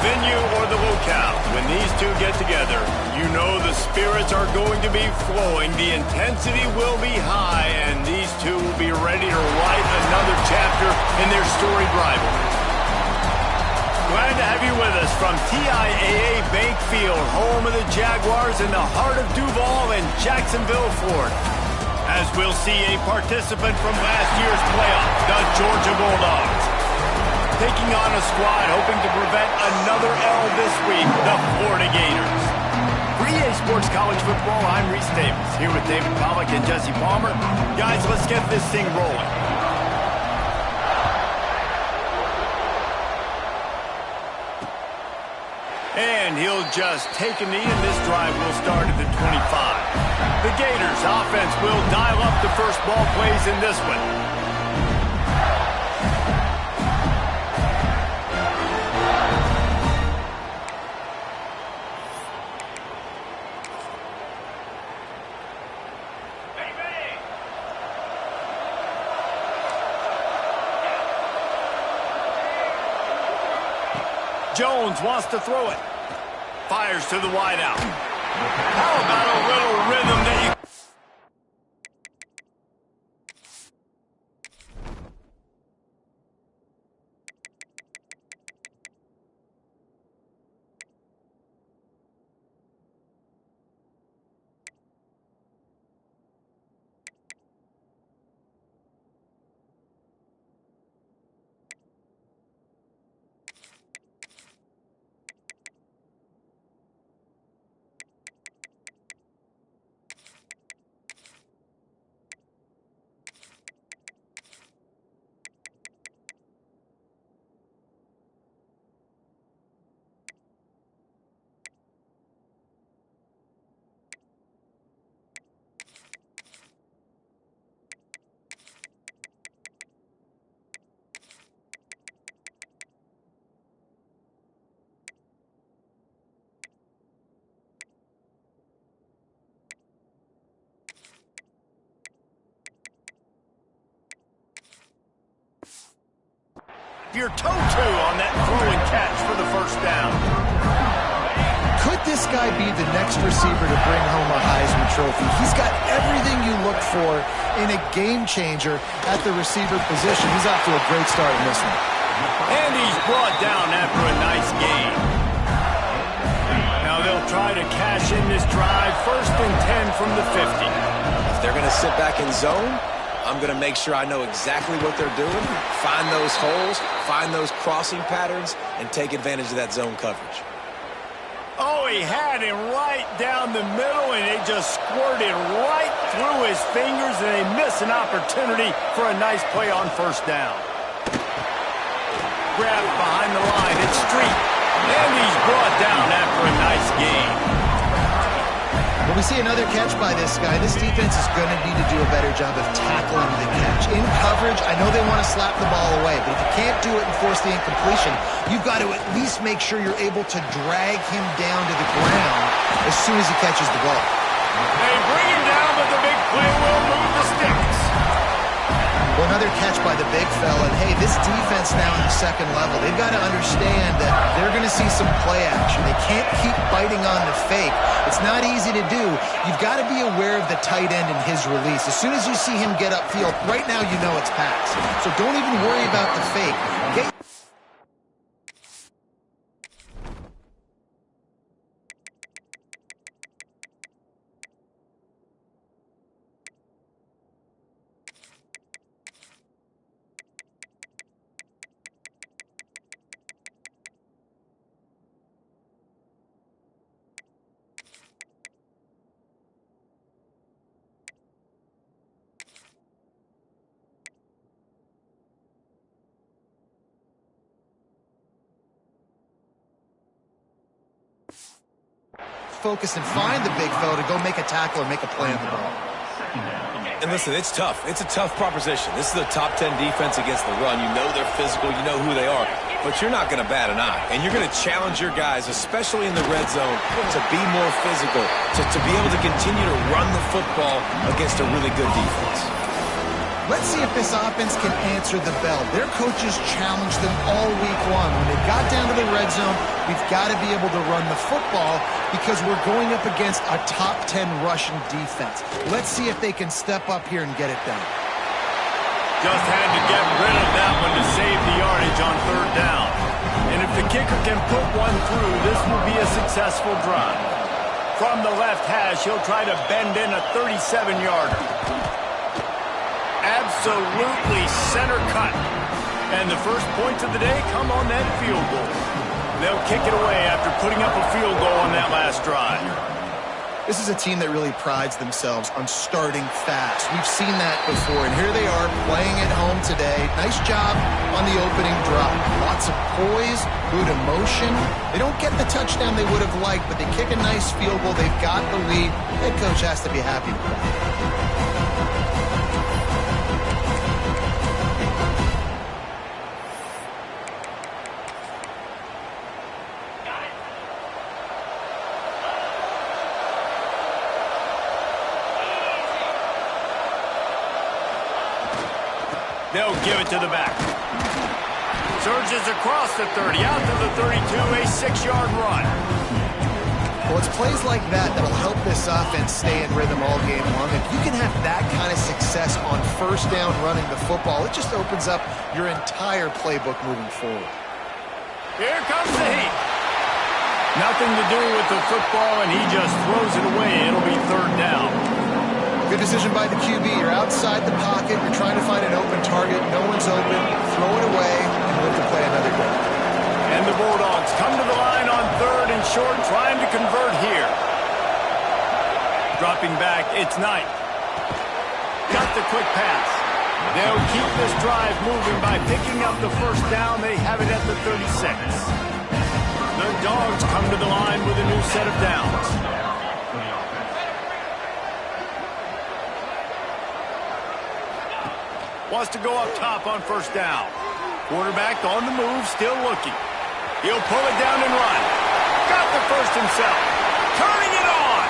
venue or the locale, when these two get together, you know the spirits are going to be flowing, the intensity will be high, and these two will be ready to write another chapter in their storied rivalry. Glad to have you with us from TIAA Bank Field, home of the Jaguars in the heart of Duval and Jacksonville, Florida. As we'll see a participant from last year's playoff, the Georgia Bulldogs, taking on a squad hoping to prevent another L this week, the Florida Gators. For EA Sports College Football, I'm Reese Davis, here with David Pollack and Jesse Palmer. Guys, let's get this thing rolling. And he'll just take a knee, and this drive will start at the 25. The Gators offense will dial up the first ball plays in this one. Jones wants to throw it. Fires to the wideout. How about a little rhythm that you... Your toe-to on that throw and catch for the first down. Could this guy be the next receiver to bring home a Heisman Trophy? He's got everything you look for in a game changer at the receiver position. He's off to a great start in this one. And he's brought down after a nice gain. Now they'll try to cash in this drive, 1st and 10 from the 50. If they're going to sit back in zone, I'm going to make sure I know exactly what they're doing, find those holes, find those crossing patterns, and take advantage of that zone coverage. Oh, he had him right down the middle, and it just squirted right through his fingers, and they miss an opportunity for a nice play on 1st down. Grab behind the line, it's Street, and he's brought down after a nice gain. When we see another catch by this guy, this defense is going to need to do a better job of tackling the catch. In coverage, I know they want to slap the ball away, but if you can't do it and force the incompletion, you've got to at least make sure you're able to drag him down to the ground as soon as he catches the ball. They bring him down, but the big play will move the sticks. Well, another catch by the big fella. And, hey, this defense now in the 2nd level, they've got to understand that they're going to see some play action. They can't keep biting on the fake. It's not easy to do. You've got to be aware of the tight end and his release. As soon as you see him get upfield, right now you know it's pass. So don't even worry about the fake. Get focus and find the big fella to go make a tackle or make a play on the ball. And listen, it's tough. It's a tough proposition. This is a top 10 defense against the run. You know they're physical. You know who they are. But you're not going to bat an eye. And you're going to challenge your guys, especially in the red zone, to be more physical, to be able to continue to run the football against a really good defense. Let's see if this offense can answer the bell. Their coaches challenged them all week long. When they got down to the red zone, we've got to be able to run the football because we're going up against a top 10 rushing defense. Let's see if they can step up here and get it done. Just had to get rid of that one to save the yardage on third down. And if the kicker can put one through, this will be a successful drive. From the left hash, he'll try to bend in a 37-yarder. Absolutely center cut. And the first points of the day come on that field goal. They'll kick it away after putting up a field goal on that last drive. This is a team that really prides themselves on starting fast. We've seen that before, and here they are playing at home today. Nice job on the opening drop. Lots of poise, good emotion. They don't get the touchdown they would have liked, but they kick a nice field goal. They've got the lead. Head coach has to be happy with that. They'll give it to the back. Surges across the 30, out to the 32, a 6-yard run. Well, it's plays like that that'll help this offense stay in rhythm all game long. If you can have that kind of success on first down running the football, it just opens up your entire playbook moving forward. Here comes the heat. Nothing to do with the football, and he just throws it away. It'll be third down. Good decision by the QB. You're outside the pocket. You're trying to find an open target. No one's open. Throw it away and live to play another day. And the Bulldogs come to the line on third and short, trying to convert here. Dropping back, it's Knight. Got the quick pass. They'll keep this drive moving by picking up the first down. They have it at the 36. The Dogs come to the line with a new set of downs. Wants to go up top on first down. Quarterback on the move, still looking. He'll pull it down and run. Got the first himself. Turning it on.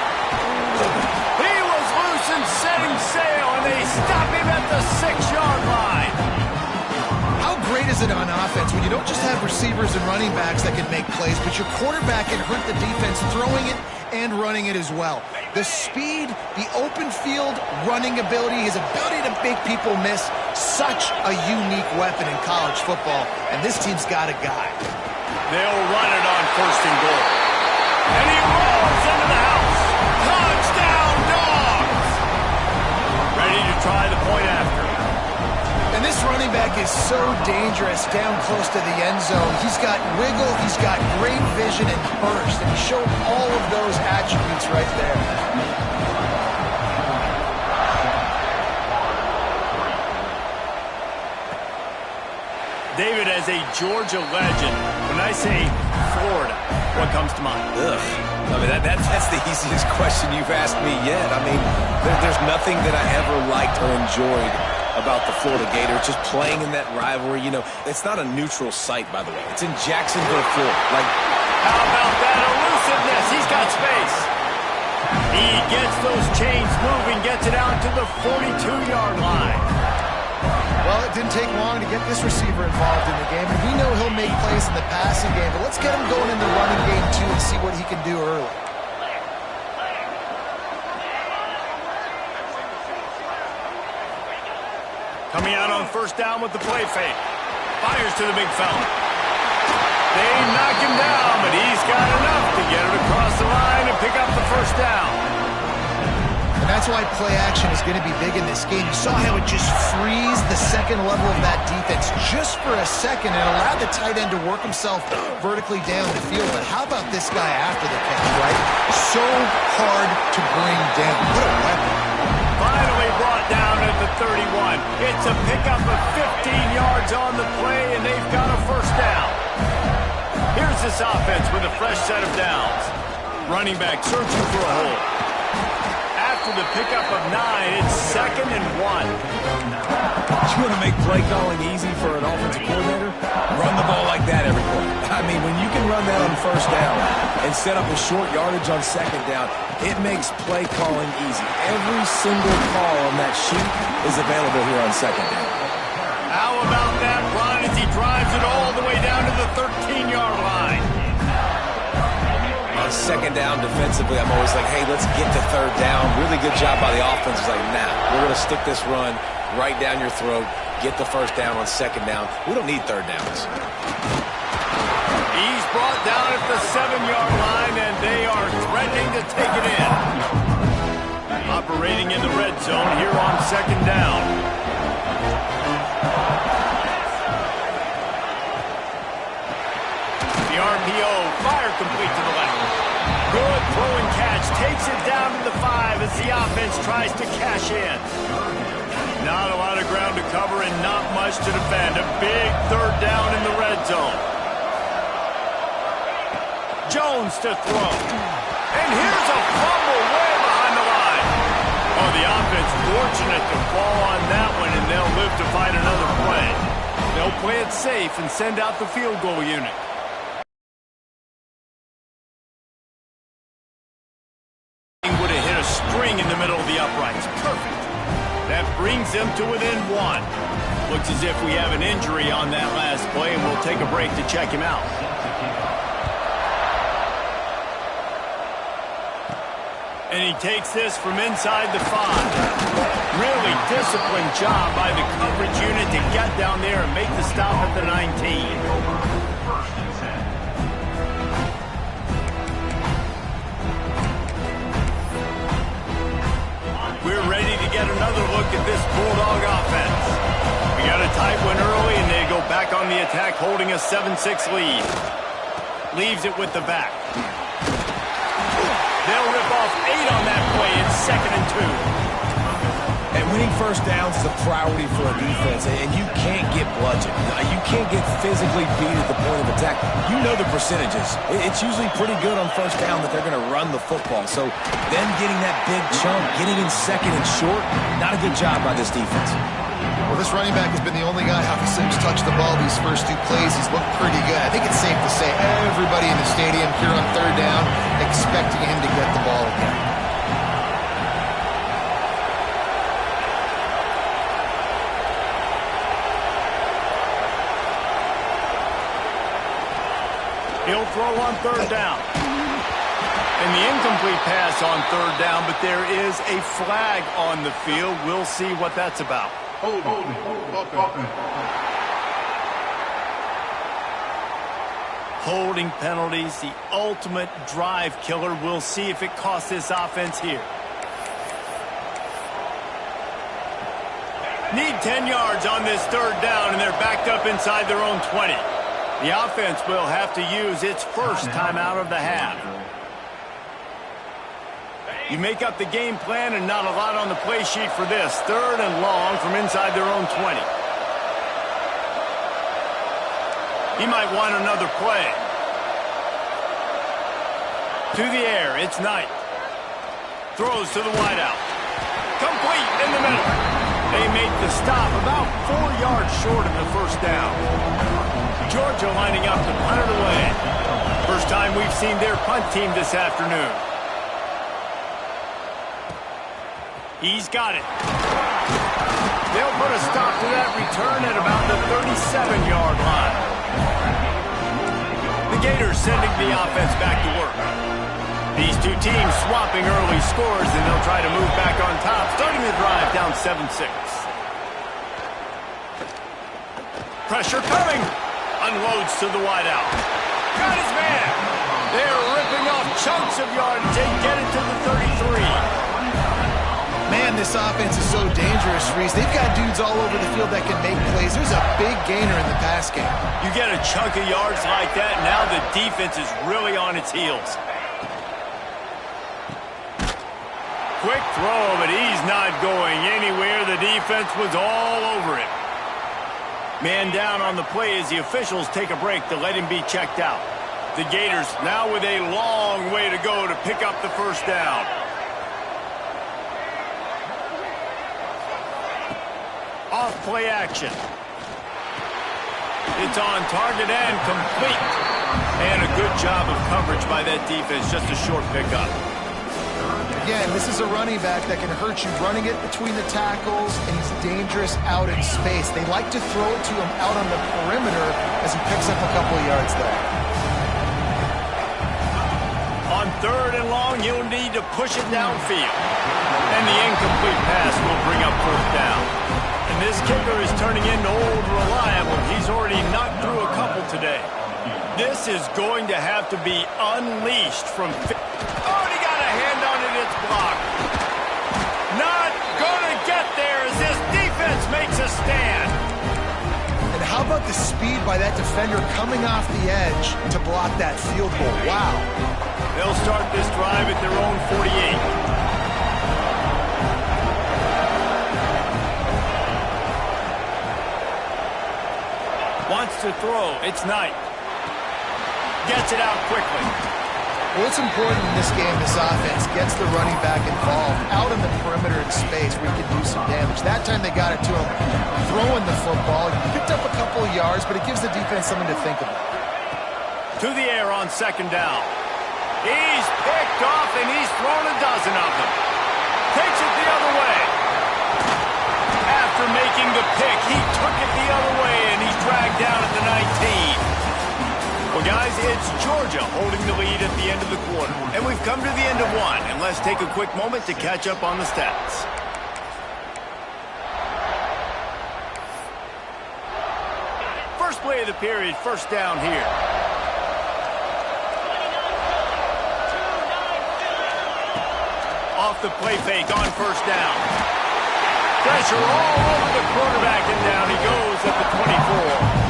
He was loose and setting sail, and they stop him at the 6-yard line. How great is it on offense when you don't just have receivers and running backs that can make plays, but your quarterback can hurt the defense throwing it and running it as well. The speed, the open field running ability, his ability to make people miss, such a unique weapon in college football, and this team's got a guy. They'll run it on first and goal. And he rolls into the house. Touchdown, Dogs! Ready to try the point after. And this running back is so dangerous down close to the end zone. He's got wiggle, he's got great vision and burst, and he showed all of those attributes right there. David, as a Georgia legend, when I say Florida, what comes to mind? Ugh. I mean, that's the easiest question you've asked me yet. I mean, there's nothing that I ever liked or enjoyed about the Florida Gators, just playing in that rivalry. You know, it's not a neutral site, by the way. It's in Jacksonville, Florida. Like, how about that elusiveness? He's got space. He gets those chains moving, gets it out to the 42-yard line. Well, it didn't take long to get this receiver involved in the game, and we know he'll make plays in the passing game, but let's get him going in the running game, too, and see what he can do early. Coming out on first down with the play fake. Fires to the big fella. They knock him down, but he's got enough to get it across the line and pick up the first down. And that's why play action is going to be big in this game. You saw how it just frees the second level of that defense just for a second and allowed the tight end to work himself vertically down the field. But how about this guy after the catch, right? So hard to bring down. What a weapon. Finally brought down at the 31. It's a pickup of 15 yards on the play, and they've got a first down. Here's this offense with a fresh set of downs. Running back searching for a hole. After the pickup of 9, it's 2nd and 1. you want to make play calling easy for an offensive coordinator? Run the ball like that every play. I mean, when you can run that on first down, and set up a short yardage on second down, it makes play calling easy. Every single call on that sheet is available here on second down. How about that run as he drives it all the way down to the 13-yard line? On second down defensively, I'm always like, hey, let's get to third down. Really good job by the offense. It's like, nah, we're going to stick this run right down your throat, get the first down on second down. We don't need third downs. He's brought down at the 7-yard line, and they are threatening to take it in. Operating in the red zone here on second down. The RPO, fire complete to the left. Good throw and catch, takes it down to the 5 as the offense tries to cash in. Not a lot of ground to cover and not much to defend. A big third down in the red zone. Jones to throw. And here's a fumble way behind the line. Oh, the offense fortunate to fall on that one, and they'll live to fight another play. They'll play it safe and send out the field goal unit. Would have hit a string in the middle of the uprights. Perfect. That brings them to within 1. Looks as if we have an injury on that last play, and we'll take a break to check him out. And he takes this from inside the 5. Really disciplined job by the coverage unit to get down there and make the stop at the 19. We're ready to get another look at this Bulldog offense. We got a tight one early, and they go back on the attack, holding a 7-6 lead. Leaves it with the back. They'll rip off 8 on that play. It's 2nd and 2. And winning first downs is a priority for a defense, and you can't get bludgeoned. You can't get physically beat at the point of attack. You know the percentages. It's usually pretty good on first down that they're going to run the football. So them getting that big chunk, getting in 2nd and short, not a good job by this defense. Well, this running back has been the only guy who's touched the ball these first 2 plays. He's looked pretty good. I think it's safe to say everybody in the stadium here on third down expecting him to get the ball again. He'll throw on third down. And the incomplete pass on third down, but there is a flag on the field. We'll see what that's about. Holding penalties, the ultimate drive killer. We'll see if it costs this offense here. Need 10 yards on this third down, and they're backed up inside their own 20. The offense will have to use its first timeout of the half. You make up the game plan and not a lot on the play sheet for this. 3rd and long from inside their own 20. He might want another play. To the air, it's Knight. Throws to the wideout. Complete in the middle. They make the stop about 4 yards short of the first down. Georgia lining up to punt it away. First time we've seen their punt team this afternoon. He's got it. They'll put a stop to that return at about the 37-yard line. The Gators sending the offense back to work. These 2 teams swapping early scores, and they'll try to move back on top, starting the drive down 7-6. Pressure coming. Unloads to the wideout. Got his man. They're ripping off chunks of yardage. They get it to the 33. Man, this offense is so dangerous, Reese. They've got dudes all over the field that can make plays. There's a big gainer in the pass game. You get a chunk of yards like that, now the defense is really on its heels. Quick throw, but he's not going anywhere. The defense was all over it. Man down on the play as the officials take a break to let him be checked out. The Gators now with a long way to go to pick up the first down. Off play action. It's on target and complete. And a good job of coverage by that defense, just a short pickup. Again, this is a running back that can hurt you running it between the tackles, and he's dangerous out in space. They like to throw it to him out on the perimeter as he picks up a couple of yards there. On 3rd and long, he'll need to push it downfield. And the incomplete pass will bring up 4th down. And this kicker is turning into old reliable. He's already knocked through a couple today. This is going to have to be unleashed from... Oh, he got a hand on it. It's blocked. Not going to get there as this defense makes a stand. And how about the speed by that defender coming off the edge to block that field goal? Wow. They'll start this drive at their own 48. Wants to throw. It's Knight. Gets it out quickly. Well, it's important in this game, this offense gets the running back involved out in the perimeter in space where he can do some damage. That time they got it to him throwing the football. He picked up a couple of yards, but it gives the defense something to think about. To the air on 2nd down. He's picked off, and he's thrown a dozen of them. Takes it the other way. After making the pick, he took it the other way, and he's dragged down at the 19. Well, guys, it's Georgia holding the lead at the end of the quarter. And we've come to the end of one, and let's take a quick moment to catch up on the stats. First play of the period, 1st down here. Off the play fake on 1st down. Pressure all over the quarterback, and down he goes at the 24.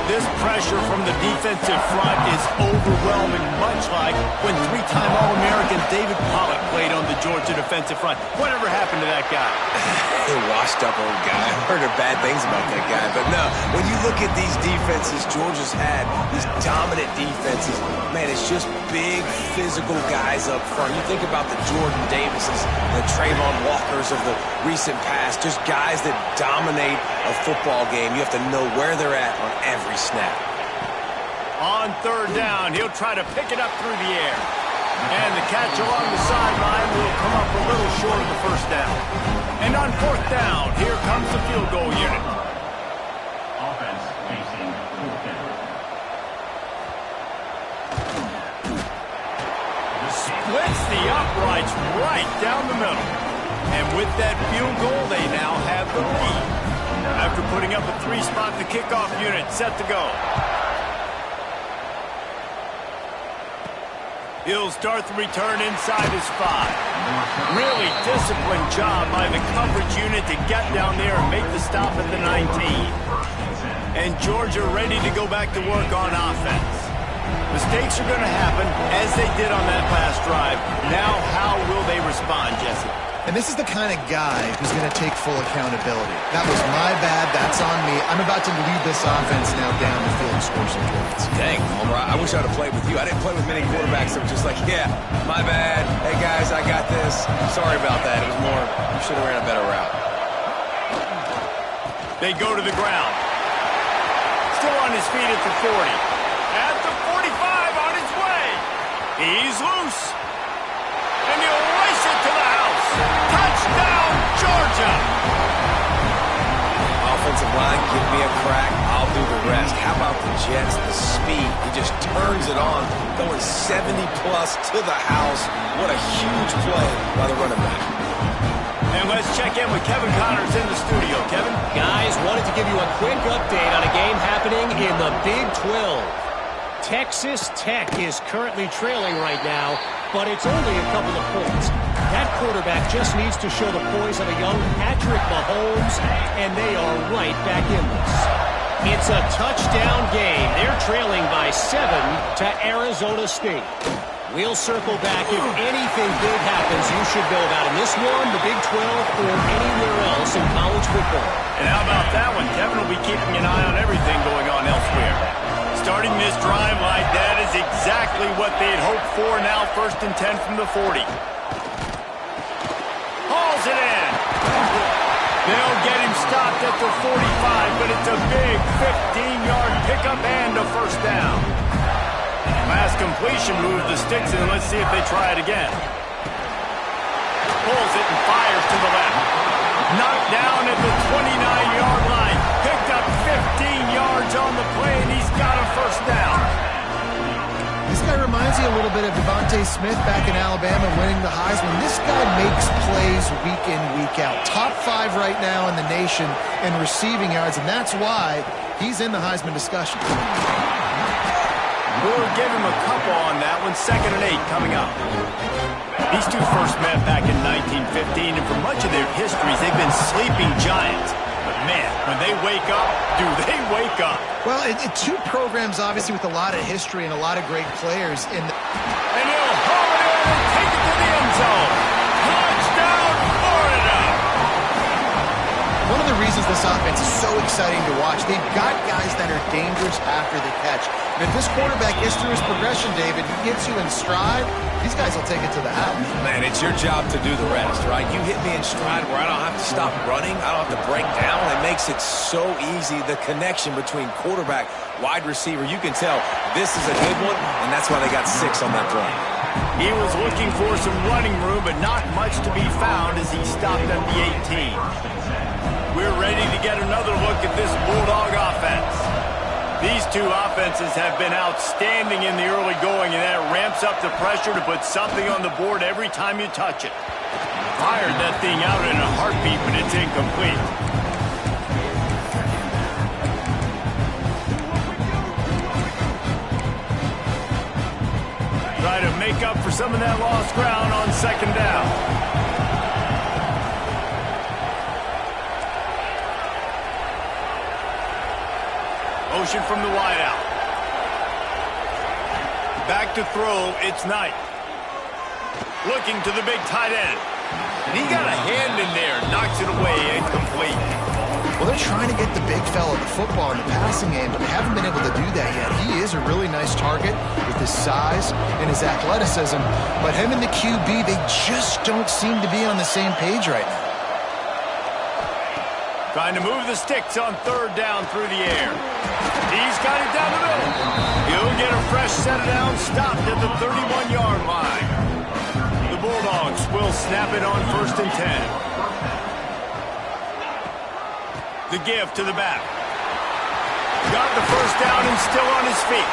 This pressure from the defensive front is overwhelming, much like when 3-time All-American David Pollock played on the Georgia defensive front. Whatever happened to that guy? A washed-up old guy. I've heard bad things about that guy. But no, when you look at these defenses Georgia's had, these dominant defenses, man, it's just big, physical guys up front. You think about the Jordan Davises, the Trayvon Walkers of the recent past, just guys that dominate a football game. You have to know where they're at on every snap. On 3rd down, he'll try to pick it up through the air. And the catch along the sideline will come up a little short of the 1st down. And on 4th down, here comes the field goal unit. Offense facing 4th down. Splits the uprights right down the middle. And with that field goal, they now have the lead. After putting up a 3-spot, the kickoff unit set to go. He'll start the return inside his 5. Really disciplined job by the coverage unit to get down there and make the stop at the 19. And Georgia ready to go back to work on offense. Mistakes are going to happen, as they did on that last drive. Now, how will they respond, Jesse? And this is the kind of guy who's going to take full accountability. That was my bad. That's on me. I'm about to lead this offense now down the field and score some points. Dang, Homer, I wish I would have played with you. I didn't play with many quarterbacks that were just like, yeah, my bad. Hey, guys, I got this. Sorry about that. It was more, you should have ran a better route. They go to the ground. Still on his feet at the 40. At the 45, on his way. He's loose. And he'll race it to the house. Touchdown, Georgia! Offensive line, give me a crack. I'll do the rest. How about the Jets, the speed? He just turns it on, going 70-plus to the house. What a huge play by the running back. And let's check in with Kevin Connors in the studio. Kevin? Guys, wanted to give you a quick update on a game happening in the Big 12. Texas Tech is currently trailing right now, but it's only a couple of points. That quarterback just needs to show the poise of a young Patrick Mahomes, and they are right back in this. It's a touchdown game. They're trailing by 7 to Arizona State. We'll circle back if anything big happens you should know about in this one, the Big 12, or anywhere else in college football. And how about that one? Kevin will be keeping an eye on everything going on elsewhere. Starting this drive like that is exactly what they'd hoped for. Now 1st and 10 from the 40. Hauls it in. They'll get him stopped at the 45, but it's a big 15-yard pickup and a 1st down. Pass completion, move the sticks, and let's see if they try it again. Pulls it and fires to the left. Knocked down at the 29-yard line. Picked up 15 yards on the play, and he's got a first down. This guy reminds you a little bit of Devontae Smith back in Alabama winning the Heisman. This guy makes plays week in, week out. Top 5 right now in the nation in receiving yards, and that's why he's in the Heisman discussion. Moore gave him a couple on that one. 2nd and 8 coming up. These two first met back in 1915, and for much of their histories, they've been sleeping giants. But man, when they wake up, do they wake up? Well, two programs, obviously, with a lot of history and a lot of great players. And he'll haul it in and take it to the end zone. Touchdown, Florida! One of the reasons this offense is so exciting to watch, they've got guys that are dangerous after the catch. And if this quarterback gets through his progression, David, he gets you in stride, these guys will take it to the house. Man, it's your job to do the rest, right? You hit me in stride where I don't have to stop running. I don't have to break down. It makes it so easy, the connection between quarterback, wide receiver. You can tell this is a good one, and that's why they got 6 on that play. He was looking for some running room, but not much to be found as he stopped at the 18. We're ready to get another look at this Bulldog offense. These two offenses have been outstanding in the early going, and that ramps up the pressure to put something on the board every time you touch it. Fired that thing out in a heartbeat, but it's incomplete. Try to make up for some of that lost ground on 2nd down. Motion from the wideout. Back to throw, it's Knight. Looking to the big tight end. And he got a hand in there, knocks it away, incomplete. Well, they're trying to get the big fella the football in the passing game, but they haven't been able to do that yet. He is a really nice target with his size and his athleticism, but him and the QB, they just don't seem to be on the same page right now. Trying to move the sticks on 3rd down through the air. He's got it down the middle. He'll get a fresh set of downs, stopped at the 31-yard line. The Bulldogs will snap it on 1st and 10. The give to the back. Got the first down and still on his feet.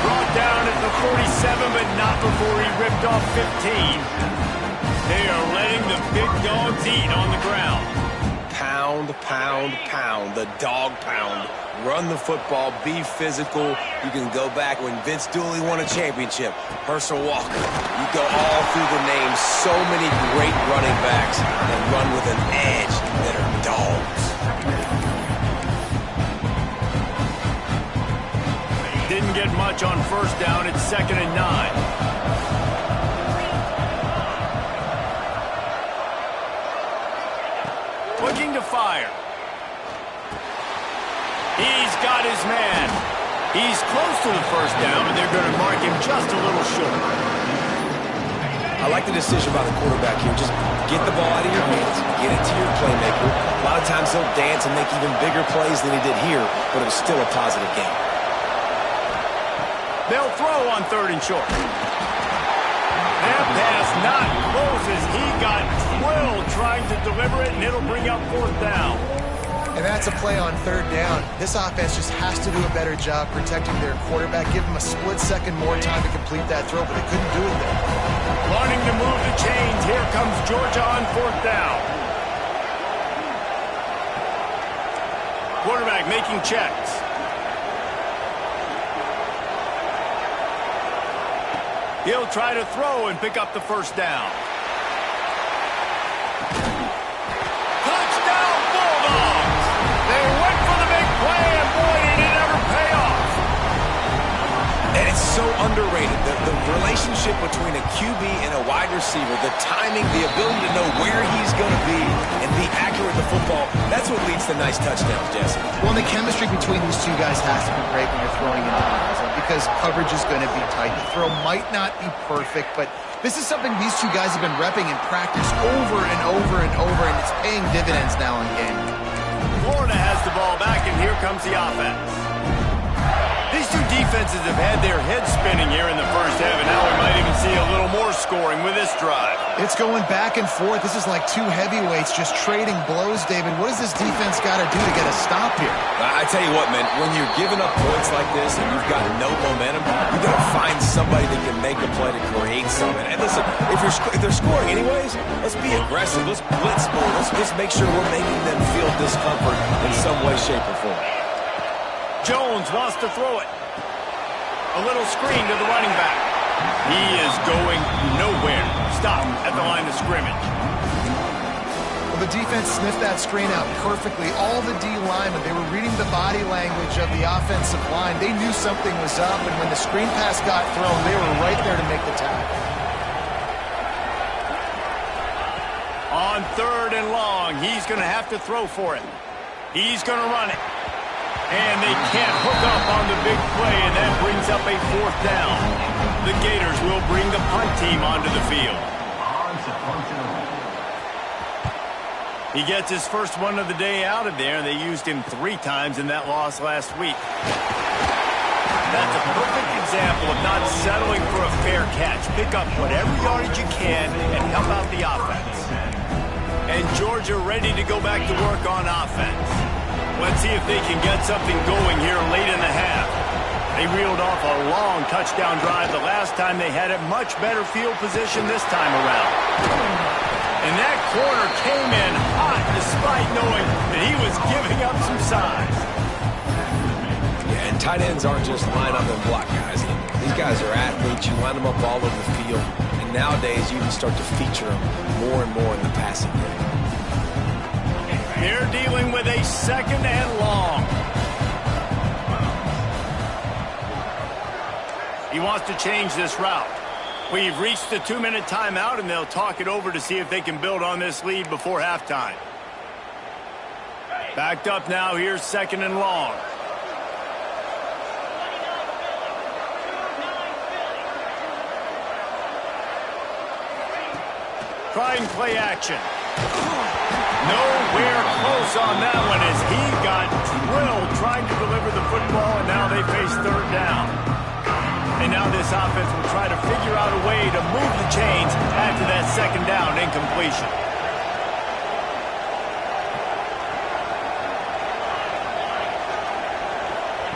Brought down at the 47, but not before he ripped off 15. They are letting the big dogs eat on the ground. Pound, pound, pound, the dog pound. Run the football, be physical. You can go back when Vince Dooley won a championship. Herschel Walker. You go all through the names. So many great running backs that run with an edge that are dogs. Didn't get much on 1st down. It's 2nd and 9. Looking to fire. He's got his man. He's close to the first down, but they're going to mark him just a little short. I like the decision by the quarterback here. Just get the ball out of your hands. Get it to your playmaker. A lot of times he'll dance and make even bigger plays than he did here, but it was still a positive game. They'll throw on 3rd and short. That pass not close as he got drilled trying to deliver it, and it'll bring up 4th down. And that's a play on 3rd down. This offense just has to do a better job protecting their quarterback. Give him a split second more time to complete that throw, but they couldn't do it there. Wanting to move the chains. Here comes Georgia on 4th down. Quarterback making checks. He'll try to throw and pick up the first down. Touchdown, Bulldogs! They went for the big play, and boy, did it ever pay off. And it's so underrated. The relationship between a QB and a wide receiver, the timing, the ability to know where he's going to be and be accurate with the football, that's what leads to nice touchdowns, Jesse. Well, the chemistry between these two guys has to be great when you're throwing into the end zone because coverage is going to be tight. The throw might not be perfect, but this is something these two guys have been repping in practice over and over and over, and it's paying dividends now in game. Florida has the ball back, and here comes the offense. These two defenses defenses have had their heads spinning here in the first half, and now we might even see a little more scoring with this drive. It's going back and forth. This is like two heavyweights just trading blows, David. What does this defense got to do to get a stop here? I tell you what, man, when you're giving up points like this and you've got no momentum, you got to find somebody that can make a play to create something. And listen, if they're scoring anyways, let's be aggressive. Let's blitz more. Let's just make sure we're making them feel discomfort in some way, shape, or form. Jones wants to throw it. A little screen to the running back. He is going nowhere. Stop at the line of scrimmage. Well, the defense sniffed that screen out perfectly. All the D linemen, they were reading the body language of the offensive line. They knew something was up, and when the screen pass got thrown, they were right there to make the tackle. On 3rd and long, he's going to have to throw for it. He's going to run it. And they can't hook up on the big play, and that brings up a 4th down. The Gators will bring the punt team onto the field. He gets his first one of the day out of there, and they used him 3 times in that loss last week. That's a perfect example of not settling for a fair catch. Pick up whatever yardage you can and help out the offense. And Georgia ready to go back to work on offense. Let's see if they can get something going here late in the half. They reeled off a long touchdown drive the last time they had a much better field position this time around. And that corner came in hot despite knowing that he was giving up some size. Yeah, and tight ends aren't just line up and block guys. These guys are athletes. You line them up all over the field. And nowadays, you can start to feature them more and more in the passing game. They're dealing with a 2nd and long. He wants to change this route. We've reached the 2-minute timeout, and they'll talk it over to see if they can build on this lead before halftime. Backed up now. Here's 2nd and long. Trying play action. Nowhere close on that one as he got drilled trying to deliver the football, and now they face 3rd down. And now this offense will try to figure out a way to move the chains after that 2nd down incompletion.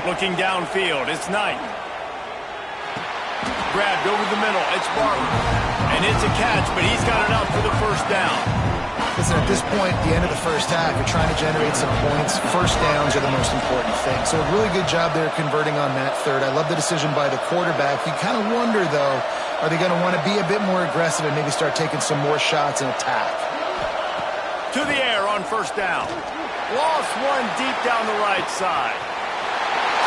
Looking downfield, it's Knight. Grabbed over the middle, it's Barber. And it's a catch, but he's got it up for the 1st down. Listen, at this point, the end of the first half, you're trying to generate some points. First downs are the most important thing. So a really good job there converting on that 3rd. I love the decision by the quarterback. You kind of wonder, though, are they going to want to be a bit more aggressive and maybe start taking some more shots and attack? To the air on 1st down. Lost one deep down the right side.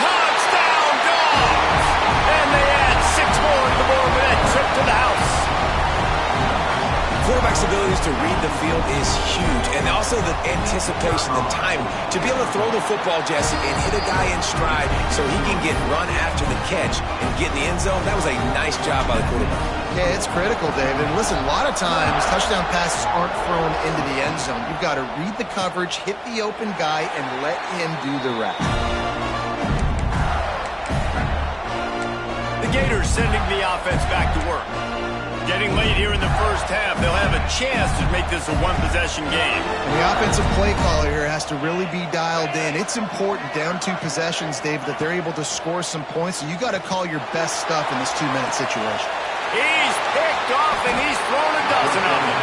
Touchdown, Dogs! And they add 6 more to the board with that trip to the house. Quarterback's abilities to read the field is huge, and also the anticipation, the timing. To be able to throw the football, Jesse, and hit a guy in stride so he can get run after the catch and get in the end zone, that was a nice job by the quarterback. Yeah, it's critical, David. Listen, a lot of times touchdown passes aren't thrown into the end zone. You've got to read the coverage, hit the open guy, and let him do the rest. The Gators sending the offense back to work. Getting late here in the first half, they'll have a chance to make this a one-possession game. The offensive play caller here has to really be dialed in. It's important down 2 possessions, David, that they're able to score some points. So you got to call your best stuff in this 2-minute situation. He's picked off, and he's thrown a dozen of them.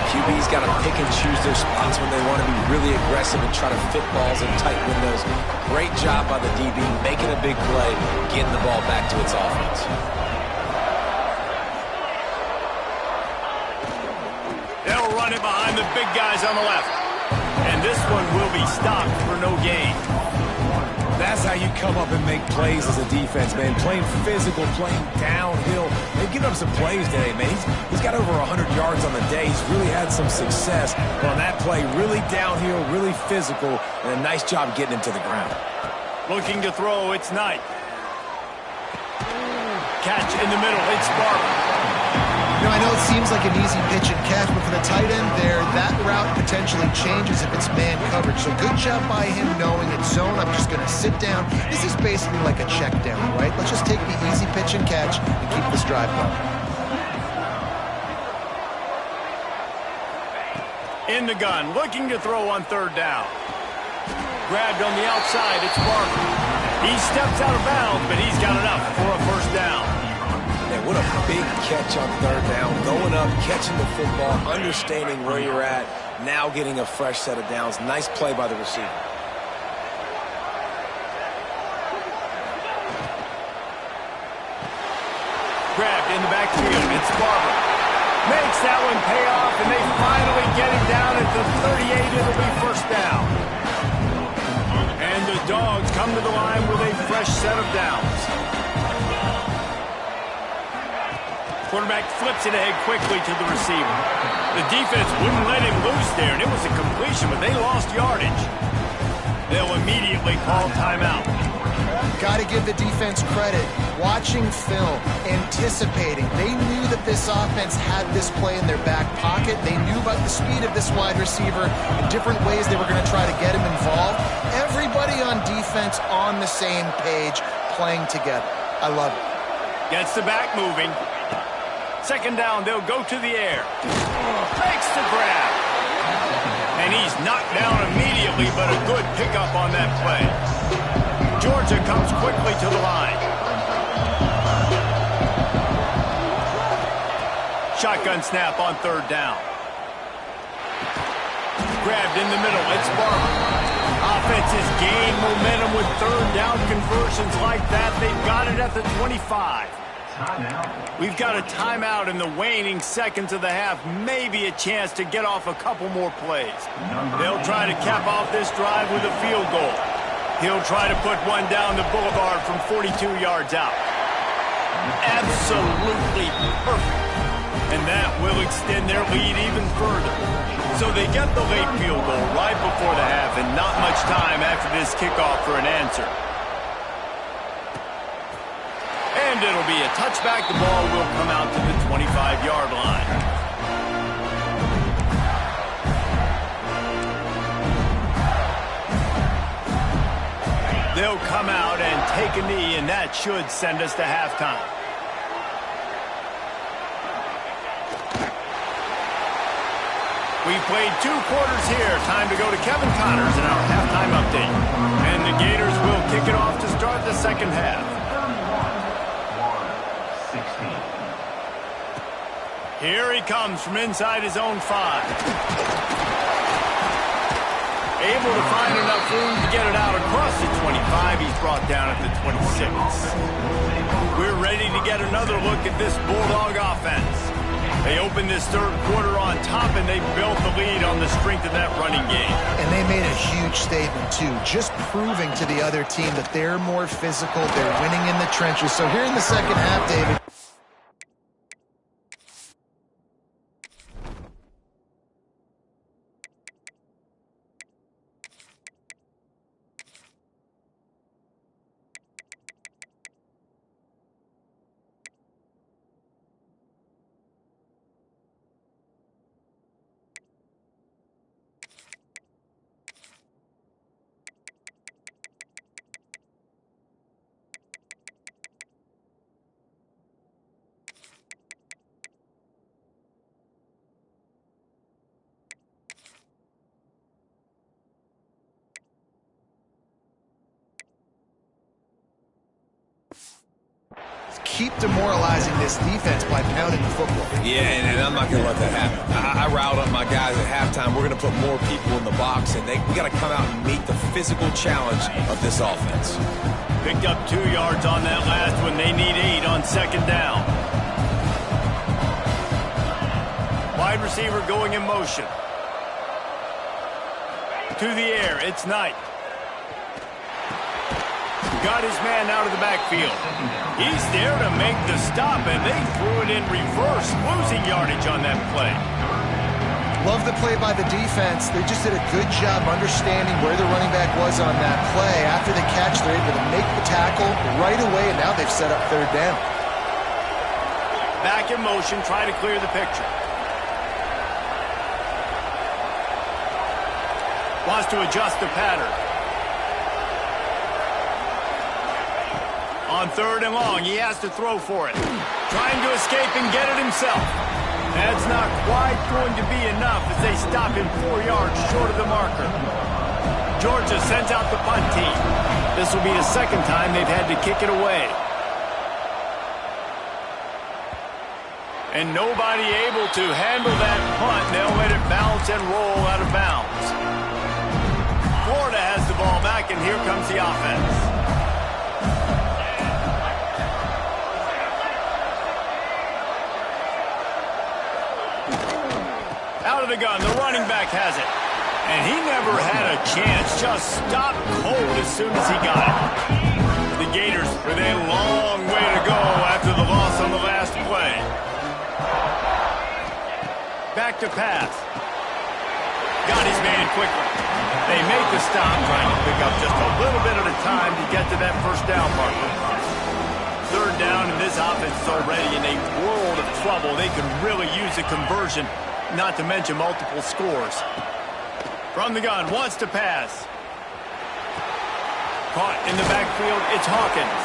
QB's got to pick and choose their spots when they want to be really aggressive and try to fit balls in tight windows. Great job by the DB, making a big play, getting the ball back to its offense. They'll run it behind the big guys on the left. And this one will be stopped for no gain. That's how you come up and make plays as a defense, man. Playing physical, playing downhill. They've given up some plays today, man. He's got over 100 yards on the day. He's really had some success. But on that play, really downhill, really physical, and a nice job getting him to the ground. Looking to throw, it's Knight. Catch in the middle, it's Barber. I know it seems like an easy pitch and catch, but for the tight end there, that route potentially changes if it's man coverage. So good job by him knowing it's zone. I'm just going to sit down. This is basically like a check down, right? Let's just take the easy pitch and catch and keep this drive going. In the gun, looking to throw on third down. Grabbed on the outside, it's Barber. He steps out of bounds, but he's got enough for a first down. Man, what a big catch on third down. Going up, catching the football, understanding where you're at, now getting a fresh set of downs. Nice play by the receiver. Grabbed in the backfield, it's Barber. Makes that one pay off, and they finally get him down at the 38. It'll be first down. And the Dogs come to the line with a fresh set of downs. Quarterback flips it ahead quickly to the receiver. The defense wouldn't let him loose there, and it was a completion, but they lost yardage. They'll immediately call timeout. Got to give the defense credit. Watching film, anticipating. They knew that this offense had this play in their back pocket. They knew about the speed of this wide receiver and different ways they were going to try to get him involved. Everybody on defense on the same page, playing together. I love it. Gets the back moving. Second down, they'll go to the air. Makes the grab. And he's knocked down immediately, but a good pickup on that play. Georgia comes quickly to the line. Shotgun snap on third down. Grabbed in the middle, it's Barber. Offenses gain momentum with third down conversions like that. They've got it at the 25. We've got a timeout in the waning seconds of the half. Maybe a chance to get off a couple more plays. They'll try to cap off this drive with a field goal. He'll try to put one down the boulevard from 42 yards out. Absolutely perfect. And that will extend their lead even further. So they get the late field goal right before the half, and not much time after this kickoff for an answer. And it'll be a touchback. The ball will come out to the 25-yard line. They'll come out and take a knee, and that should send us to halftime. We've played 2 quarters here. Time to go to Kevin Connors in our halftime update. And the Gators will kick it off to start the second half. 16. Here he comes from inside his own 5. Able to find enough room to get it out across the 25. He's brought down at the 26. We're ready to get another look at this Bulldog offense. They opened this third quarter on top, and they built the lead on the strength of that running game. And they made a huge statement, too, just proving to the other team that they're more physical, they're winning in the trenches. So here in the second half, David, keep demoralizing this defense by pounding the football. Yeah, and I'm not going to let that happen. I riled up my guys at halftime. We're going to put more people in the box, and we got to come out and meet the physical challenge of this offense. Picked up 2 yards on that last one. They need 8 on second down. Wide receiver going in motion. To the air, it's Knight. Got his man out of the backfield. He's there to make the stop, and they threw it in reverse, losing yardage on that play. Love the play by the defense. They just did a good job understanding where the running back was on that play. After the catch, they're able to make the tackle right away, and now they've set up third down. Back in motion, try to clear the picture. Wants to adjust the pattern. On 3rd and long, he has to throw for it. Trying to escape and get it himself. That's not quite going to be enough as they stop him 4 yards short of the marker. Georgia sends out the punt team. This will be the second time they've had to kick it away. And nobody able to handle that punt. They'll let it bounce and roll out of bounds. Florida has the ball back, and here comes the offense. Out of the gun, the running back has it. And he never had a chance, just stopped cold as soon as he got it. The Gators with a long way to go after the loss on the last play. Back to pass. Got his man quickly. They make the stop, trying to pick up just a little bit at a time to get to that first down marker. 3rd down, and this offense is already in a world of trouble. They could really use a conversion, not to mention multiple scores. From the gun, wants to pass. Caught in the backfield, it's Hawkins.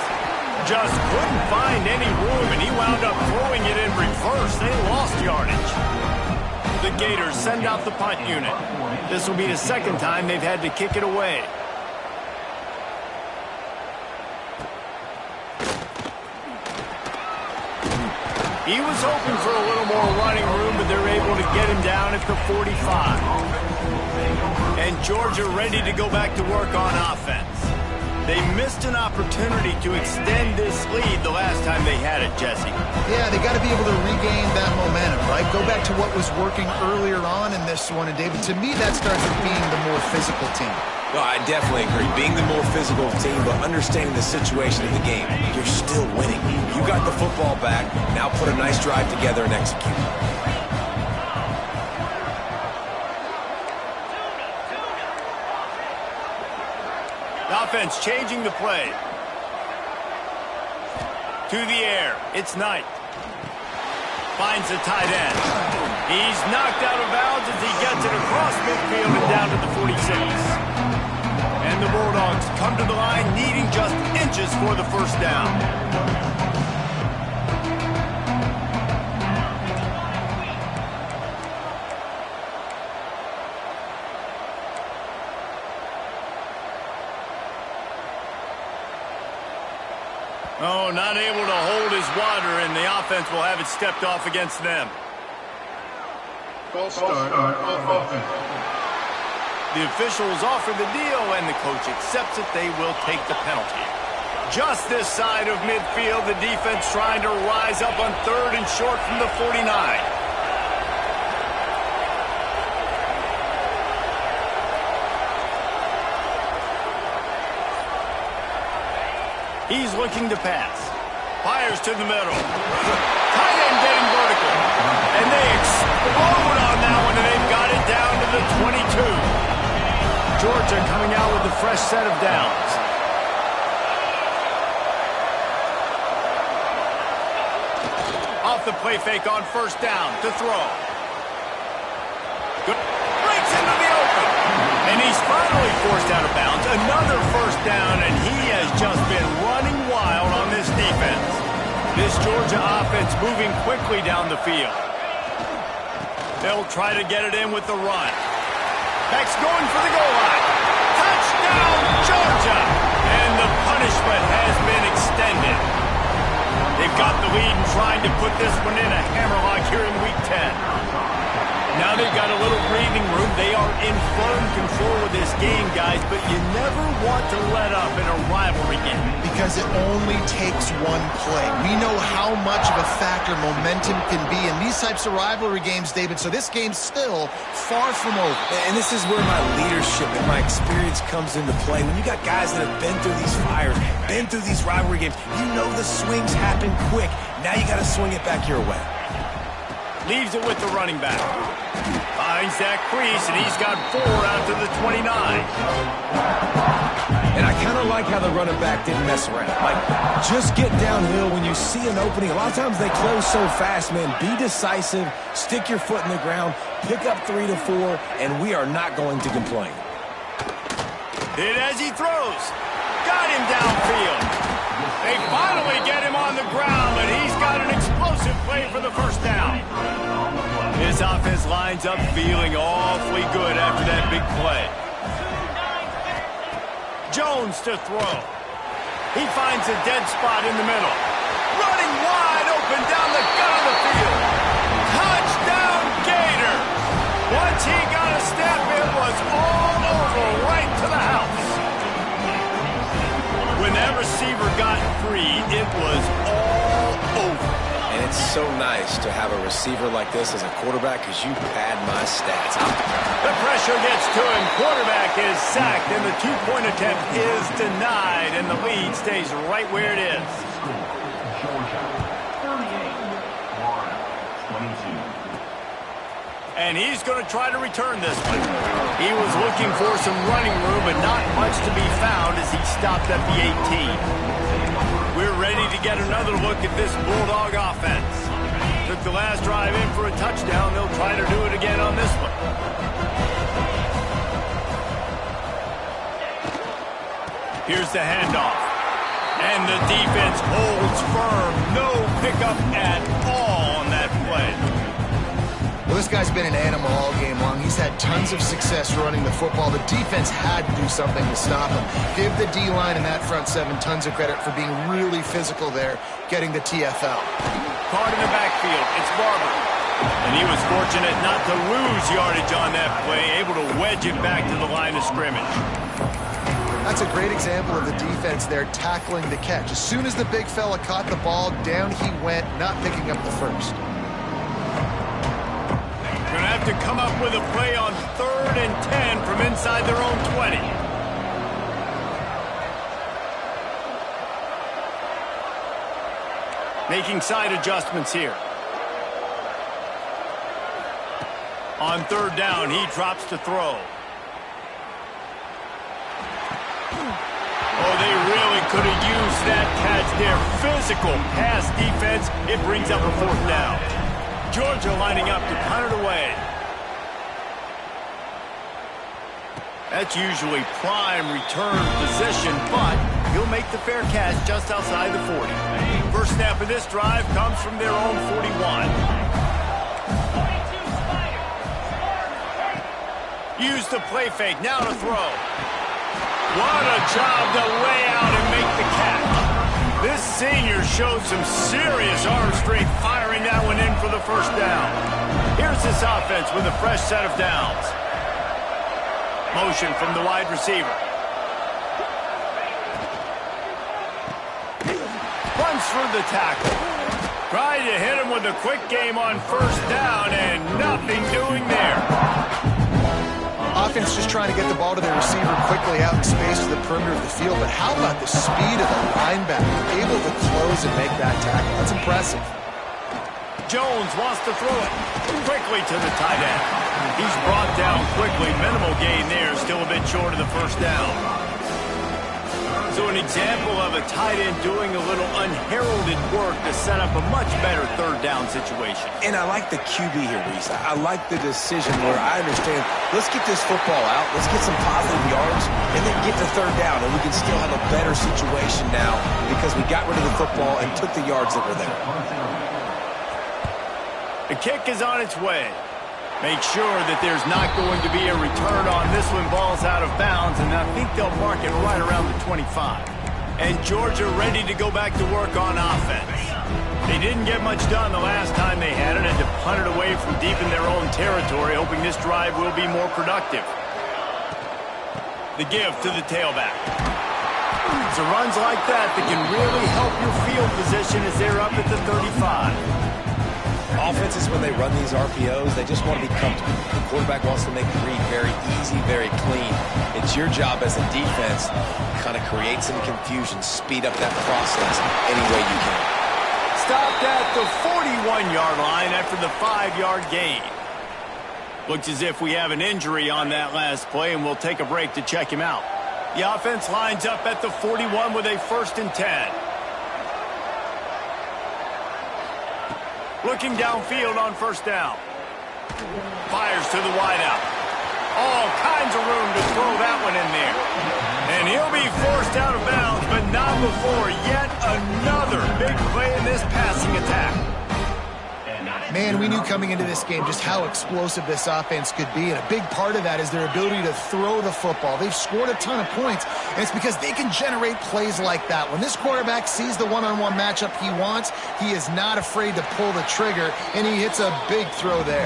Just couldn't find any room, and he wound up throwing it in reverse. They lost yardage. The Gators send out the punt unit. This will be the second time they've had to kick it away. He was hoping for a little more running room, but they're able to get him down at the 45. And Georgia ready to go back to work on offense. They missed an opportunity to extend this lead the last time they had it, Jesse. Yeah, they got to be able to regain that momentum, right? Go back to what was working earlier on in this one. And, David, to me, that starts with being the more physical team. Well, I definitely agree. Being the more physical team, but understanding the situation of the game. You're still winning. You got the football back. Now put a nice drive together and execute. Offense changing the play. To the air. It's Knight. Finds the tight end. He's knocked out of bounds as he gets it across midfield and down to the 46. And the Bulldogs come to the line needing just inches for the first down. Oh, not able to hold his water, and the offense will have it stepped off against them. False start on offense. The officials offer the deal, and the coach accepts it. They will take the penalty. Just this side of midfield, the defense trying to rise up on 3rd and short from the 49. He's looking to pass. Fires to the middle. Tight end getting vertical. And they explode on that one, and they've got it down to the 22. Georgia coming out with a fresh set of downs. Off the play fake on 1st down to throw. Good. Breaks into the open. And he's finally forced out of bounds. Another 1st down, and he has just been running wild on this defense. This Georgia offense moving quickly down the field. They'll try to get it in with the run. Beck's going for the goal line. Touchdown, Georgia! And the punishment has been extended. They've got the lead and trying to put this one in a hammerlock here in Week 10. Now they've got a little breathing room. They are in firm control of this game, guys, but you never want to let up in a rivalry game. Because it only takes one play. We know how much of a factor momentum can be in these types of rivalry games, David, so this game's still far from over. And this is where my leadership and my experience comes into play. When you got guys that have been through these fires, been through these rivalry games, you know the swings happen quick. Now you got to swing it back your way. Leaves it with the running back. Finds that crease, and he's got 4 out to the 29. And I kind of like how the running back didn't mess around. Like, just get downhill when you see an opening. A lot of times they close so fast, man. Be decisive, stick your foot in the ground, pick up 3 to 4, and we are not going to complain. Hit as he throws. Got him downfield. They finally get him on the ground, but he's got an explosive play for the first down. His offense lines up feeling awfully good after that big play. Jones to throw. He finds a dead spot in the middle. Running wide open down the gut of the field. Touchdown Gator. Once he got a step, it was all over right to the house. When that receiver got free, it was all over. And it's so nice to have a receiver like this as a quarterback because you pad my stats. The pressure gets to him. Quarterback is sacked, and the two-point attempt is denied, and the lead stays right where it is. Georgia, 38. Florida, 22. And he's going to try to return this one. He was looking for some running room, but not much to be found as he stopped at the 18. We're ready to get another look at this Bulldog offense. Took the last drive in for a touchdown. They'll try to do it again on this one. Here's the handoff. And the defense holds firm. No pickup at all on that play. Well, this guy's been an animal all game long. He's had tons of success running the football. The defense had to do something to stop him. Give the D-line and that front seven tons of credit for being really physical there, getting the TFL. Caught in the backfield. It's Barber. And he was fortunate not to lose yardage on that play, able to wedge it back to the line of scrimmage. That's a great example of the defense there tackling the catch. As soon as the big fella caught the ball, down he went, not picking up the first. Going to have to come up with a play on 3rd and 10 from inside their own 20. Making side adjustments here. On 3rd down, he drops to throw. Oh, they really could have used that catch there. Physical pass defense. It brings up a 4th down. Georgia lining up to punt it away. That's usually prime return position, but he'll make the fair catch just outside the 40. First snap of this drive comes from their own 41. Use the play fake, now to throw. What a job to lay out and make the catch. This senior showed some serious arm strength firing that one in for the first down. Here's this offense with a fresh set of downs. Motion from the wide receiver. Runs through the tackle. Tried to hit him with a quick game on first down and nothing doing there. Offense just trying to get the ball to their receiver quickly out in space to the perimeter of the field. But how about the speed of the linebacker? Able to close and make that tackle. That's impressive. Jones wants to throw it quickly to the tight end. He's brought down quickly. Minimal gain there. Still a bit short of the first down. So an example of a tight end doing a little unheralded work to set up a much better 3rd down situation. And I like the QB here, Reese. I like the decision where I understand, let's get this football out, let's get some positive yards, and then get to 3rd down, and we can still have a better situation now because we got rid of the football and took the yards that were there. The kick is on its way. Make sure that there's not going to be a return on this one. Ball's out of bounds, and I think they'll mark it right around the 25. And Georgia ready to go back to work on offense. They didn't get much done the last time they had it, and to punt it away from deep in their own territory, hoping this drive will be more productive. The give to the tailback. It's runs like that can really help your field position as they're up at the 35. Offenses, when they run these RPOs, they just want to be comfortable. The quarterback wants to make the read very easy, very clean. It's your job as a defense to kind of create some confusion, speed up that process any way you can. Stopped at the 41-yard line after the 5-yard gain. Looks as if we have an injury on that last play, and we'll take a break to check him out. The offense lines up at the 41 with a 1st and 10. Looking downfield on 1st down. Fires to the wideout. All kinds of room to throw that one in there. And he'll be forced out of bounds, but not before yet another big play in this passing attack. Man, we knew coming into this game just how explosive this offense could be, and a big part of that is their ability to throw the football. They've scored a ton of points, and it's because they can generate plays like that. When this quarterback sees the one-on-one matchup he wants, he is not afraid to pull the trigger, and he hits a big throw there.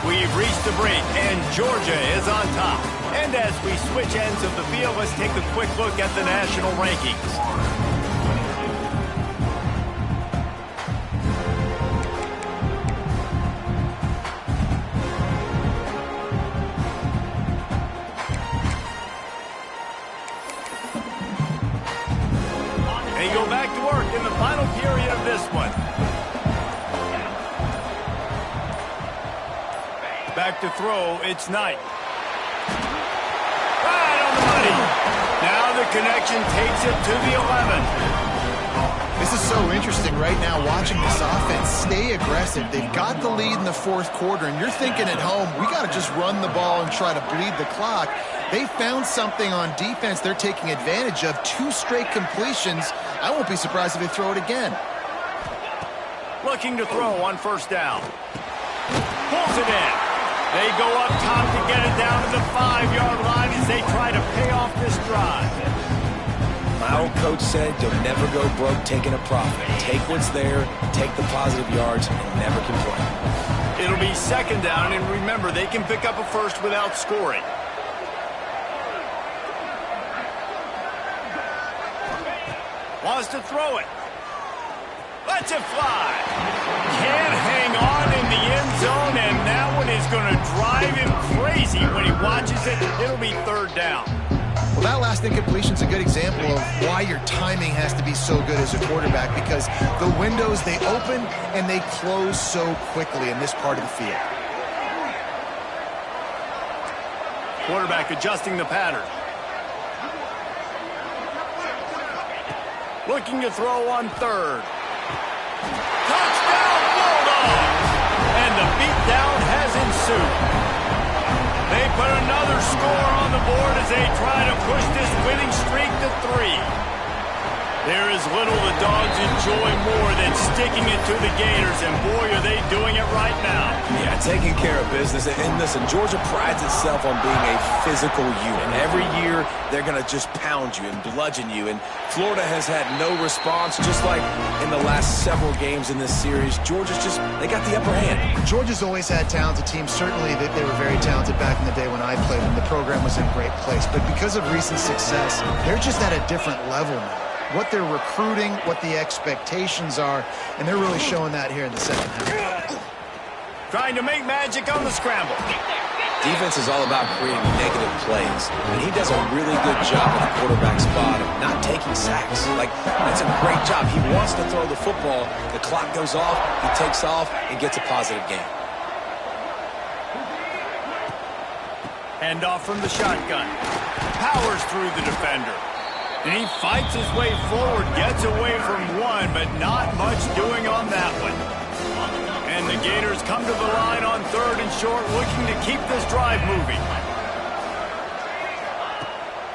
We've reached the break, and Georgia is on top. And as we switch ends of the field, let's take a quick look at the national rankings. They go back to work in the final period of this one. Back to throw, it's Knight. Right on the money. Now the connection takes it to the 11. This is so interesting right now, watching this offense stay aggressive. They've got the lead in the 4th quarter, and you're thinking at home, we got to just run the ball and try to bleed the clock. They found something on defense they're taking advantage of. 2 straight completions. I won't be surprised if they throw it again. Looking to throw on 1st down. Pulls it in. They go up top to get it down to the 5-yard line as they try to pay off this drive. My old coach said you'll never go broke taking a profit. Take what's there, take the positive yards, and never complain. It'll be 2nd down, and remember, they can pick up a first without scoring. Wants to throw it. Lets it fly. Can't hang on in the end zone, and that one is going to drive him crazy when he watches it. It'll be 3rd down. Well, that last incompletion is a good example of why your timing has to be so good as a quarterback, because the windows, they open and they close so quickly in this part of the field. Quarterback adjusting the pattern. Looking to throw on 3rd. Touchdown, Bulldogs! And the beatdown has ensued. They put another score on the board as they try to push this winning streak to 3. There is little the Dogs enjoy more than sticking it to the Gators, and boy, are they doing it right now. Yeah, taking care of business. And listen, Georgia prides itself on being a physical unit. Every year, they're going to just pound you and bludgeon you. And Florida has had no response, just like in the last several games in this series. Georgia's just, they got the upper hand. Georgia's always had talented teams. Certainly, they were very talented back in the day when I played them. The program was in a great place. But because of recent success, they're just at a different level now. What they're recruiting, what the expectations are, and they're really showing that here in the 2nd half. Trying to make magic on the scramble. Defense is all about creating negative plays, and he does a really good job in the quarterback spot of not taking sacks. Like, that's a great job. He wants to throw the football. The clock goes off, he takes off, and gets a positive gain. Hand off from the shotgun. Powers through the defender. And he fights his way forward, gets away from one, but not much doing on that one. And the Gators come to the line on 3rd and short, looking to keep this drive moving.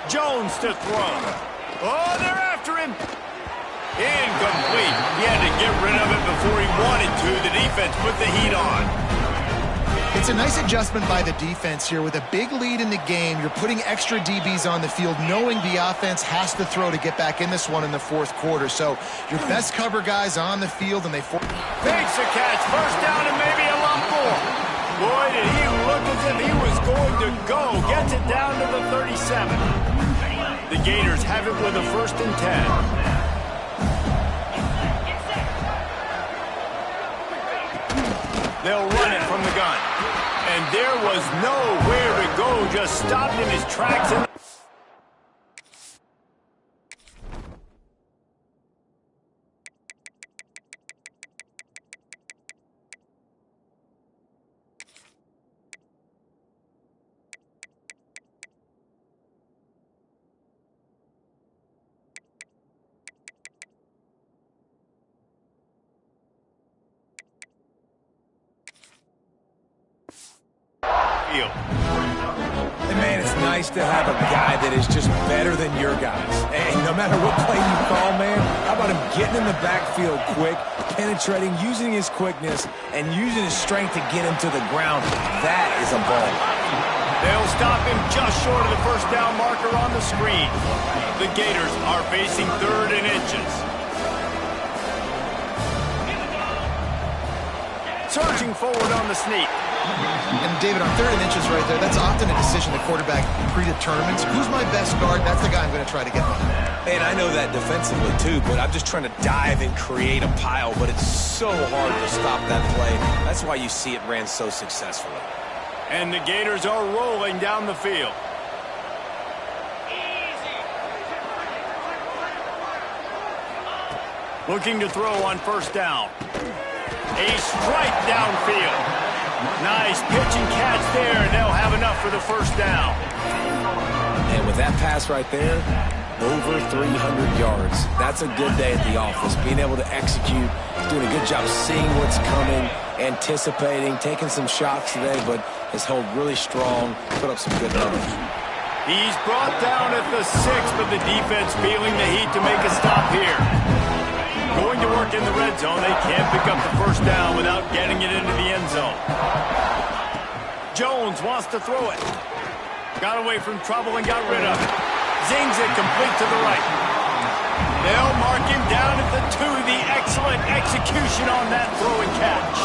Jones to throw. Oh, they're after him. Incomplete. He had to get rid of it before he wanted to. The defense put the heat on. It's a nice adjustment by the defense here. With a big lead in the game, you're putting extra DBs on the field, knowing the offense has to throw to get back in this one in the 4th quarter. So your best cover guys on the field, and they... Makes a catch. 1st down and maybe a lot more. Boy, did he look as if he was going to go. Gets it down to the 37. The Gators have it with a 1st and 10. They'll run it from the gun. And there was nowhere to go, just stopped in his tracks. field. And, man, it's nice to have a guy that is just better than your guys. And no matter what play you call, man, how about him getting in the backfield quick, penetrating, using his quickness, and using his strength to get him to the ground. That is a ball. They'll stop him just short of the first down marker on the screen. The Gators are facing 3rd and inches. Surging forward on the sneak. And David, on 3rd and inches right there, that's often a decision the quarterback predetermines. Who's my best guard? That's the guy I'm going to try to get behind. And I know that defensively too, but I'm just trying to dive and create a pile, but it's so hard to stop that play. That's why you see it ran so successfully. And the Gators are rolling down the field. Looking to throw on first down. A strike downfield. Nice pitch and catch there, and they'll have enough for the first down. And with that pass right there, over 300 yards. That's a good day at the office. Being able to execute, doing a good job seeing what's coming, anticipating, taking some shots today, but has held really strong, put up some good numbers. He's brought down at the 6, but the defense feeling the heat to make a stop here. Going to work in the red zone. They can't pick up the first down without getting it into the end zone. Jones wants to throw it. Got away from trouble and got rid of it. Zings it complete to the right. They'll mark him down at the 2. The excellent execution on that throw and catch.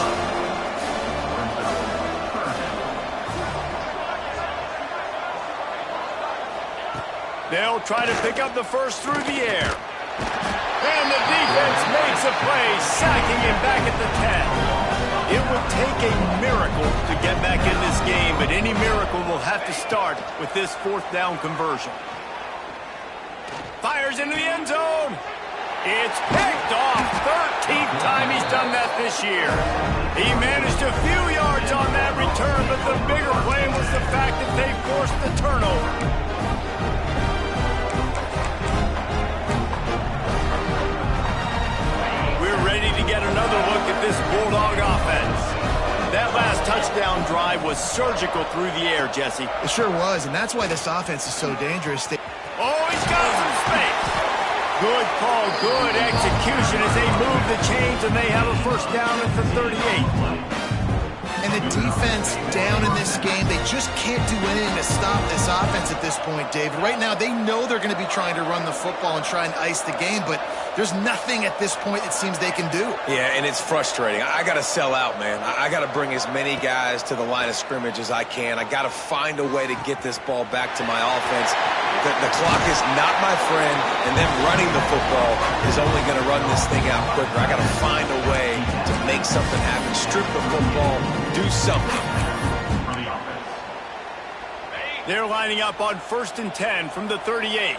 They'll try to pick up the first through the air. And the defense makes a play, sacking him back at the 10. It would take a miracle to get back in this game, but any miracle will have to start with this 4th down conversion. Fires into the end zone. It's picked off. 13th time he's done that this year. He managed a few yards on that return, but the bigger play was the fact that they forced the turnover. Ready to get another look at this Bulldog offense. That last touchdown drive was surgical through the air, Jesse. It sure was, and that's why this offense is so dangerous. Oh, he's got some space. Good call, good execution as they move the chains, and they have a first down at the 38. And the defense down in this game, they just can't do anything to stop this offense at this point, David. Right now, they know they're going to be trying to run the football and try and ice the game, but there's nothing at this point it seems they can do. Yeah, and it's frustrating. I got to sell out, man. I got to bring as many guys to the line of scrimmage as I can. I got to find a way to get this ball back to my offense. The clock is not my friend, and them running the football is only going to run this thing out quicker. I got to find a way to make something happen. Strip the football, do something. They're lining up on 1st and 10 from the 38.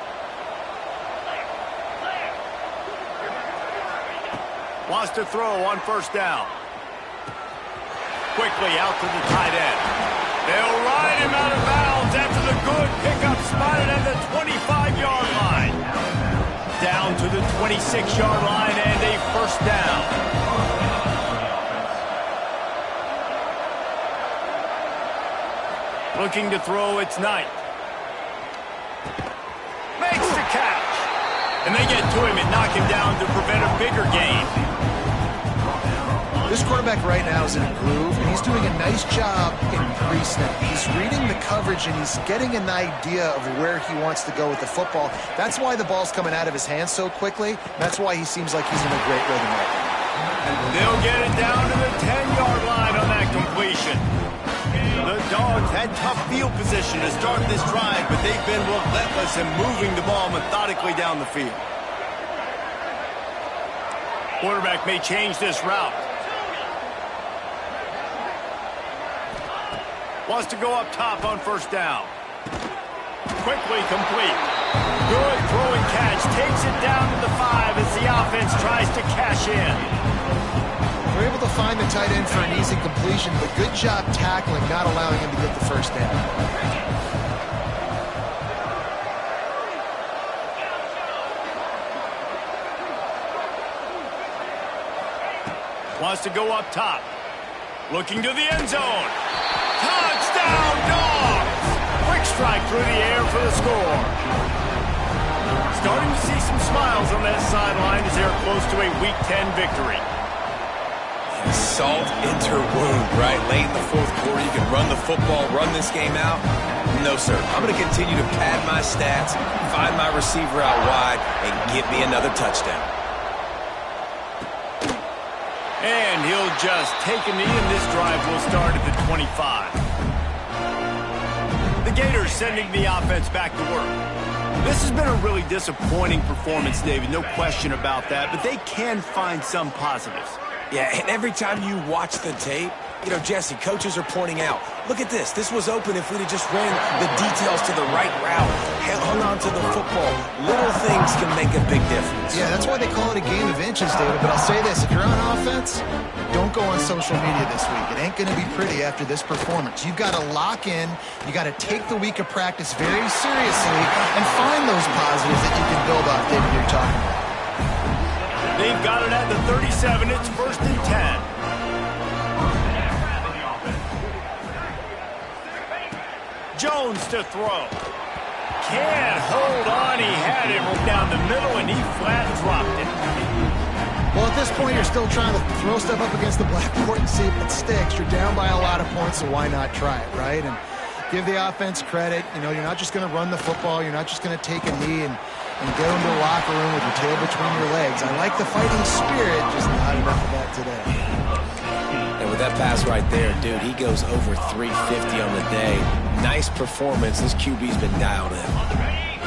Wants to throw on first down. Quickly out to the tight end. They'll ride him out of bounds after the good pickup spotted at the 25-yard line. Down to the 26-yard line and a first down. Looking to throw, it's Knight. Makes the catch. And they get to him and knock him down to prevent a bigger gain. This quarterback right now is in a groove, and he's doing a nice job in pre-snap. He's reading the coverage, and he's getting an idea of where he wants to go with the football. That's why the ball's coming out of his hands so quickly. That's why he seems like he's in a great rhythm right now. They'll get it down to the 10-yard line on that completion. The Dogs had tough field position to start this drive, but they've been relentless in moving the ball methodically down the field. Quarterback may change this route. Wants to go up top on first down. Quickly complete. Good throwing catch. Takes it down to the 5 as the offense tries to cash in. They're able to find the tight end for an easy completion, but good job tackling, not allowing him to get the first down. Wants to go up top. Looking to the end zone. Touchdown! Hound dogs! Quick strike through the air for the score. Starting to see some smiles on that sideline as they're close to a Week 10 victory. Salt into wound, right? Late in the fourth quarter, you can run the football, run this game out. No, sir. I'm going to continue to pad my stats, find my receiver out wide, and get me another touchdown. And he'll just take a knee, and this drive will start at the 25. The Gators sending the offense back to work. This has been a really disappointing performance, David, no question about that, but they can find some positives. Yeah, and every time you watch the tape, you know, Jesse, coaches are pointing out, look at this. This was open if we'd have just ran the details to the right route, hung on to the football. Little things can make a big difference. Yeah, that's why they call it a game of inches, David. But I'll say this, if you're on offense, don't go on social media this week. It ain't going to be pretty after this performance. You've got to lock in. You got to take the week of practice very seriously and find those positives that you can build off, David, you're talking about. They've got it at the 37. It's 1st and 10. Jones to throw. Can't hold on. He had it down the middle, and he flat dropped it. Well, at this point, you're still trying to throw stuff up against the blackboard and see if it sticks. You're down by a lot of points, so why not try it, right? And give the offense credit. You know, you're not just going to run the football. You're not just going to take a knee and go into the locker room with your tail between your legs. I like the fighting spirit, just not enough of that today. And with that pass right there, dude, he goes over 350 on the day. Nice performance. This QB's been dialed in.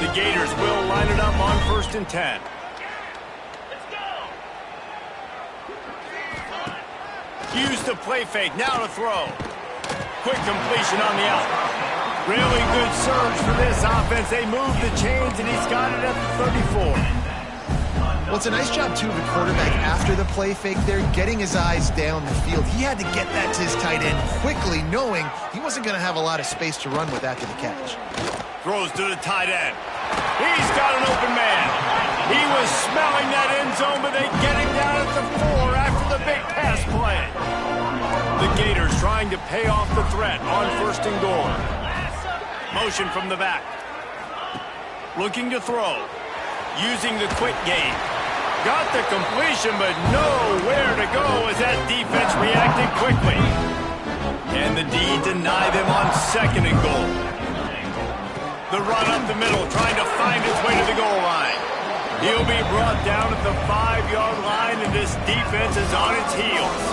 The Gators will line it up on 1st and 10. Use the play fake. Now to throw. Quick completion on the out. Really good surge for this offense. They move the chains, and he's got it at the 34. Well, it's a nice job, too, of the quarterback after the play fake there, getting his eyes down the field. He had to get that to his tight end quickly, knowing he wasn't going to have a lot of space to run with after the catch. Throws to the tight end. He's got an open man. He was smelling that end zone, but they get him down at the 4 after the big pass play. The Gators trying to pay off the threat on 1st and goal. Motion from the back. Looking to throw. Using the quick game. Got the completion, but nowhere to go as that defense reacted quickly. And the D deny them on 2nd and goal. The run up the middle, trying to find its way to the goal line. He'll be brought down at the 5-yard line, and this defense is on its heels.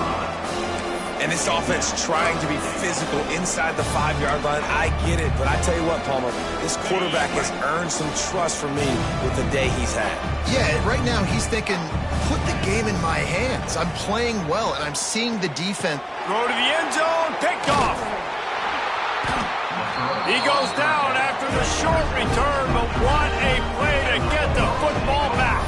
And this offense trying to be physical inside the 5-yard line. I get it, but I tell you what, Palmer, this quarterback has earned some trust from me with the day he's had. Yeah, right now he's thinking, put the game in my hands. I'm playing well, and I'm seeing the defense. Throw to the end zone, picked off. He goes down after the short return, but what a play to get the football back.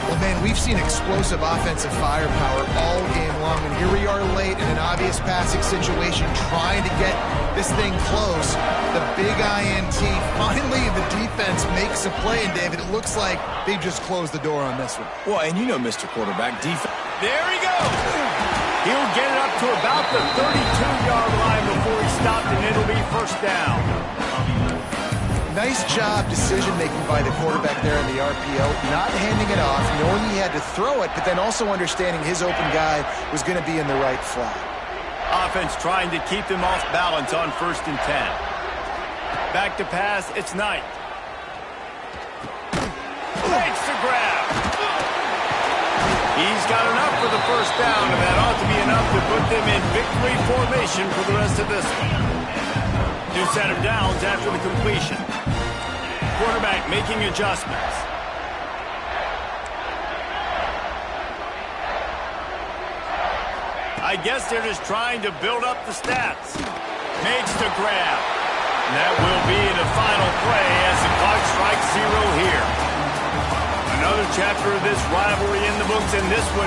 Well, man, we've seen explosive offensive firepower all game long, and here we are late in an obvious passing situation trying to get this thing close. The big INT. Finally, the defense makes a play, and, David, it looks like they just closed the door on this one. Well, and you know, Mr. Quarterback, defense. There he goes. He'll get it up to about the 32-yard line before he stopped, and it'll be 1st down. Nice job decision-making by the quarterback there in the RPO, not handing it off, knowing he had to throw it, but then also understanding his open guy was going to be in the right flat. Offense trying to keep them off balance on 1st and 10. Back to pass, it's Knight. Makes the grab. He's got enough for the 1st down, and that ought to be enough to put them in victory formation for the rest of this one. New set of downs after the completion. Quarterback making adjustments. I guess they're just trying to build up the stats. Makes the grab. And that will be the final play as the clock strikes 0 here. Another chapter of this rivalry in the books, and this one